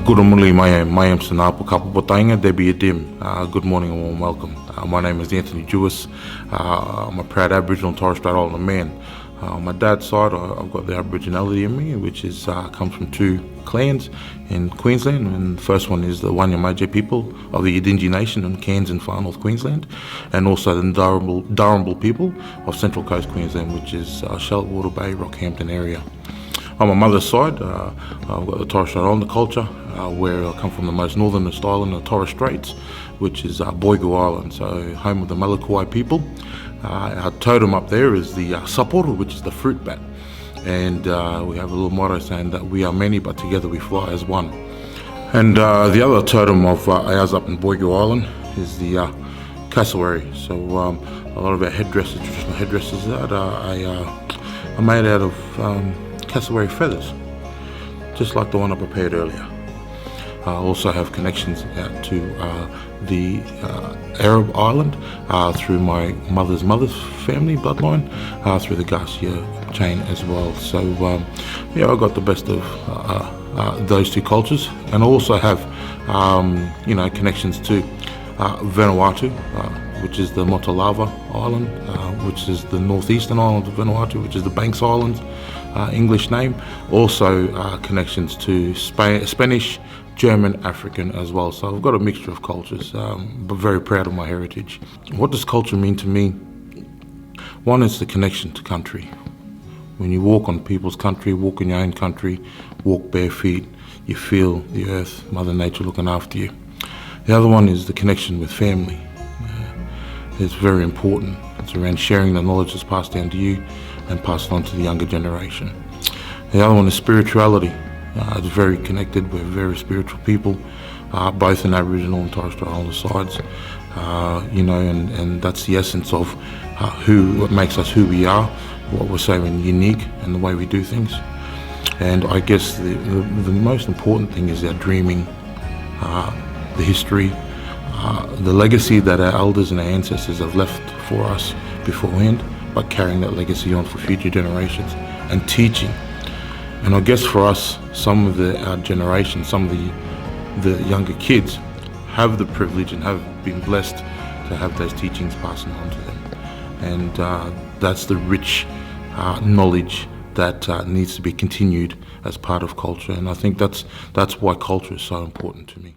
Gurumuli Mayam Sanapo Kapapotanga, Debi Adim. Good morning and warm welcome. My name is Anthony Jewis. I'm a proud Aboriginal and Torres Strait Islander man. On my dad's side, I've got the Aboriginality in me, which comes from two clans in Queensland. And the first one is the Wanyamaja people of the Yidinji Nation in Cairns and Far North Queensland, and also the Darumbal people of Central Coast Queensland, which is Charlotte Water Bay, Rockhampton area. On my mother's side, I've got the Torres Strait Islander culture, where I come from the most northernest island, the Torres Straits, which is Boigu Island, so home of the Malakwai people. Our totem up there is the Sapporo, which is the fruit bat. And we have a little motto saying that we are many, but together we fly as one. And the other totem of ours up in Boigu Island is the cassowary. So a lot of our headdresses, traditional headdresses, are made out of cassowary feathers, just like the one I prepared earlier. I also have connections out to the Arab island through my mother's family bloodline, through the Garcia chain as well. So I got the best of those two cultures, and I also have connections to Vanuatu, which is the Motalava Island, which is the northeastern island of Vanuatu, which is the Banks Islands, English name. Also connections to Spanish, German, African as well. So I've got a mixture of cultures, but very proud of my heritage. What does culture mean to me? One is the connection to country. When you walk on people's country, walk in your own country, walk bare feet, you feel the earth, Mother Nature looking after you. The other one is the connection with family. It's very important. It's around sharing the knowledge that's passed down to you and passed on to the younger generation. The other one is spirituality. It's very connected. We're very spiritual people, both in Aboriginal and Torres Strait Islander sides. And that's the essence of what makes us who we are, what we're so unique, and the way we do things. And I guess the most important thing is our dreaming, the history, the legacy that our elders and our ancestors have left for us beforehand, but carrying that legacy on for future generations and teaching. And I guess for us, some of our generation, some of the younger kids have the privilege and have been blessed to have those teachings passing on to them. And that's the rich knowledge that needs to be continued as part of culture. And I think that's why culture is so important to me.